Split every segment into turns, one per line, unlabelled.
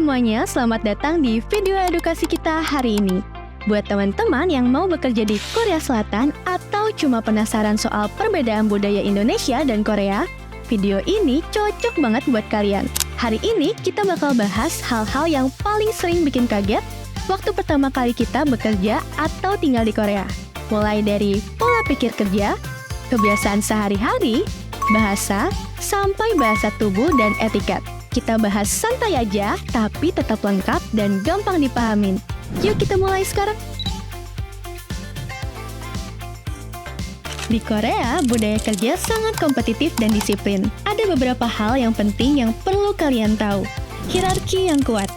semuanya, selamat datang di video edukasi kita hari ini. Buat teman-teman yang mau bekerja di Korea Selatan atau cuma penasaran soal perbedaan budaya Indonesia dan Korea, video ini cocok banget buat kalian. Hari ini kita bakal bahas hal-hal yang paling sering bikin kaget waktu pertama kali kita bekerja atau tinggal di Korea. Mulai dari pola pikir kerja, kebiasaan sehari-hari, bahasa, sampai bahasa tubuh dan etiket. Kita bahas santai aja, tapi tetap lengkap dan gampang dipahamin. Yuk kita mulai sekarang. Di Korea, budaya kerja sangat kompetitif dan disiplin. Ada beberapa hal yang penting yang perlu kalian tahu. Hierarki yang kuat.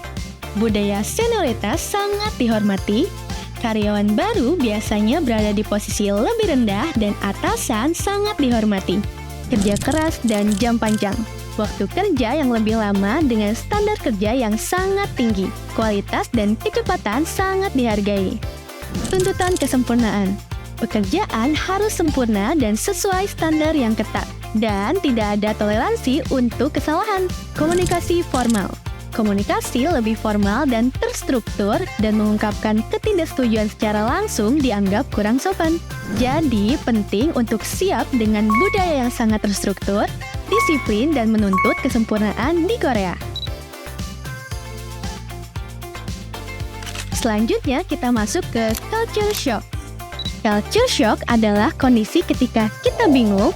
Budaya senioritas sangat dihormati. Karyawan baru biasanya berada di posisi lebih rendah dan atasan sangat dihormati. Kerja keras dan jam panjang. Waktu kerja yang lebih lama dengan standar kerja yang sangat tinggi. Kualitas dan kecepatan sangat dihargai. Tuntutan kesempurnaan. Pekerjaan harus sempurna dan sesuai standar yang ketat. Dan tidak ada toleransi untuk kesalahan. Komunikasi formal. Komunikasi lebih formal dan terstruktur dan mengungkapkan ketidaksetujuan secara langsung dianggap kurang sopan. Jadi, penting untuk siap dengan budaya yang sangat terstruktur, disiplin, dan menuntut kesempurnaan di Korea. Selanjutnya, kita masuk ke culture shock. Culture shock adalah kondisi ketika kita bingung,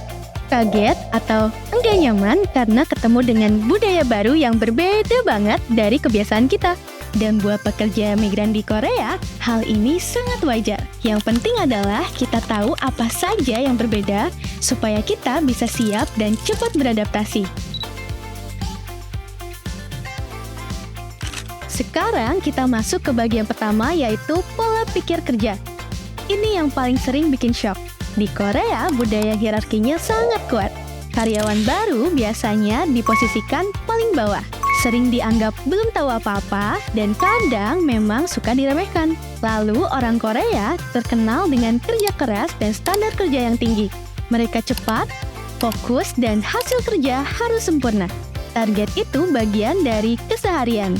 kaget, atau enggak nyaman karena ketemu dengan budaya baru yang berbeda banget dari kebiasaan kita. Dan buat pekerja migran di Korea, hal ini sangat wajar. Yang penting adalah kita tahu apa saja yang berbeda supaya kita bisa siap dan cepat beradaptasi. Sekarang kita masuk ke bagian pertama, yaitu pola pikir kerja. Ini yang paling sering bikin shock. Di Korea, budaya hierarkinya sangat kuat. Karyawan baru biasanya diposisikan paling bawah. Sering dianggap belum tahu apa-apa dan kadang memang suka diremehkan. Lalu orang Korea terkenal dengan kerja keras dan standar kerja yang tinggi. Mereka cepat, fokus, dan hasil kerja harus sempurna. Target itu bagian dari keseharian.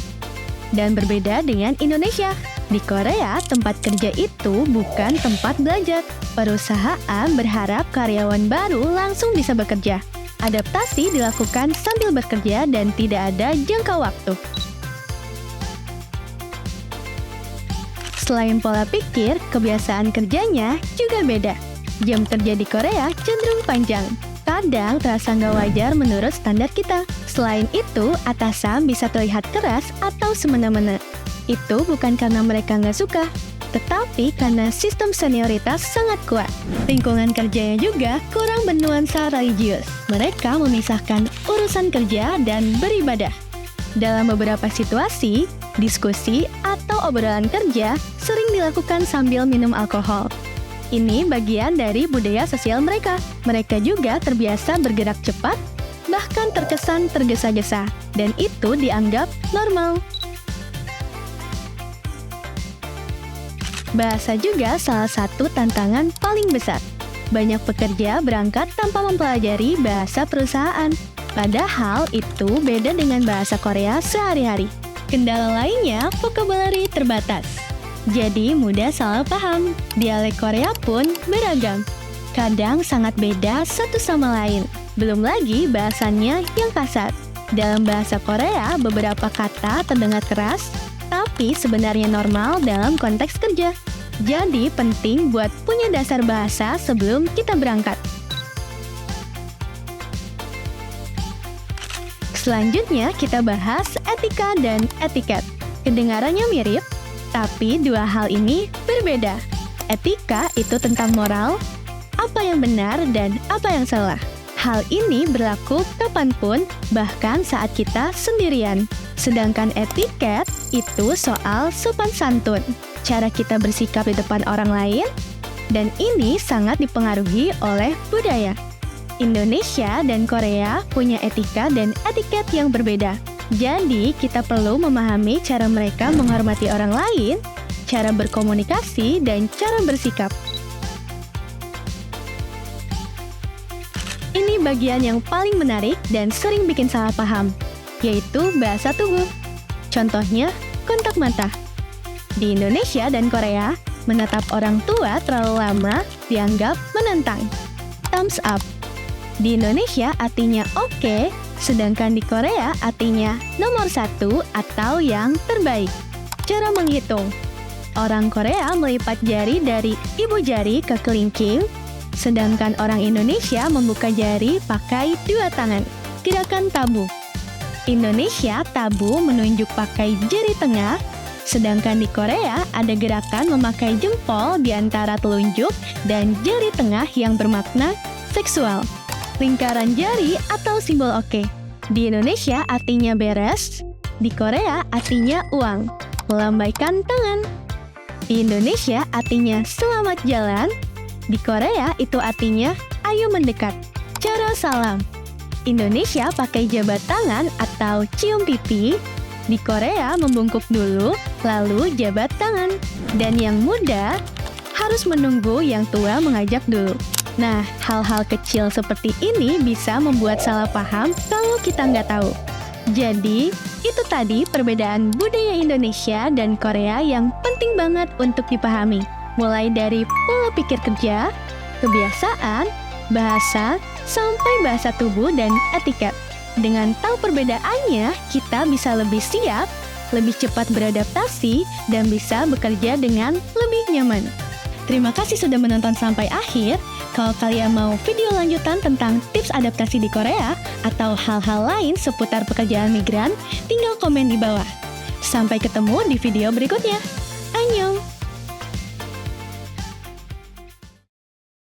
Dan berbeda dengan Indonesia. Di Korea, tempat kerja itu bukan tempat belajar. Perusahaan berharap karyawan baru langsung bisa bekerja. Adaptasi dilakukan sambil bekerja dan tidak ada jangka waktu. Selain pola pikir, kebiasaan kerjanya juga beda. Jam kerja di Korea cenderung panjang. Kadang terasa nggak wajar menurut standar kita. Selain itu, atasan bisa terlihat keras atau semena-mena. Itu bukan karena mereka nggak suka, tetapi karena sistem senioritas sangat kuat. Lingkungan kerjanya juga kurang bernuansa religius. Mereka memisahkan urusan kerja dan beribadah. Dalam beberapa situasi, diskusi atau obrolan kerja sering dilakukan sambil minum alkohol. Ini bagian dari budaya sosial mereka. Mereka juga terbiasa bergerak cepat, bahkan terkesan tergesa-gesa, dan itu dianggap normal. Bahasa juga salah satu tantangan paling besar. Banyak pekerja berangkat tanpa mempelajari bahasa perusahaan. Padahal itu beda dengan bahasa Korea sehari-hari. Kendala lainnya, vocabulary terbatas. Jadi mudah salah paham. Dialek Korea pun beragam. Kadang sangat beda satu sama lain. Belum lagi bahasanya yang kasar. Dalam bahasa Korea, beberapa kata terdengar keras, tapi sebenarnya normal dalam konteks kerja. Jadi penting buat punya dasar bahasa sebelum kita berangkat. Selanjutnya kita bahas etika dan etiket. Kedengarannya mirip, tapi dua hal ini berbeda. Etika itu tentang moral, apa yang benar dan apa yang salah. Hal ini berlaku kapanpun, bahkan saat kita sendirian. Sedangkan etiket itu soal sopan santun, cara kita bersikap di depan orang lain, dan ini sangat dipengaruhi oleh budaya. Indonesia dan Korea punya etika dan etiket yang berbeda. Jadi, kita perlu memahami cara mereka menghormati orang lain, cara berkomunikasi, dan cara bersikap. Ini bagian yang paling menarik dan sering bikin salah paham, yaitu bahasa tubuh. Contohnya, kontak mata. Di Indonesia dan Korea, menatap orang tua terlalu lama dianggap menantang. Thumbs up. Di Indonesia artinya oke, sedangkan di Korea artinya nomor 1 atau yang terbaik. Cara menghitung. Orang Korea melipat jari dari ibu jari ke kelingking, sedangkan orang Indonesia membuka jari pakai 2 tangan. Gerakan tabu. Indonesia tabu menunjuk pakai jari tengah, sedangkan di Korea ada gerakan memakai jempol di antara telunjuk dan jari tengah yang bermakna seksual. Lingkaran jari atau simbol oke. Di Indonesia artinya beres, di Korea artinya uang, melambaikan tangan. Di Indonesia artinya selamat jalan, di Korea itu artinya ayo mendekat. Cara salam. Indonesia pakai jabat tangan atau cium pipi, di Korea membungkuk dulu, lalu jabat tangan. Dan yang muda harus menunggu yang tua mengajak dulu. Nah, hal-hal kecil seperti ini bisa membuat salah paham kalau kita nggak tahu. Jadi, itu tadi perbedaan budaya Indonesia dan Korea yang penting banget untuk dipahami. Mulai dari pola pikir kerja, kebiasaan, bahasa, sampai bahasa tubuh dan etiket. Dengan tahu perbedaannya, kita bisa lebih siap, lebih cepat beradaptasi, dan bisa bekerja dengan lebih nyaman. Terima kasih sudah menonton sampai akhir. Kalau kalian mau video lanjutan tentang tips adaptasi di Korea atau hal-hal lain seputar pekerjaan migran, tinggal komen di bawah. Sampai ketemu di video berikutnya. Annyeong!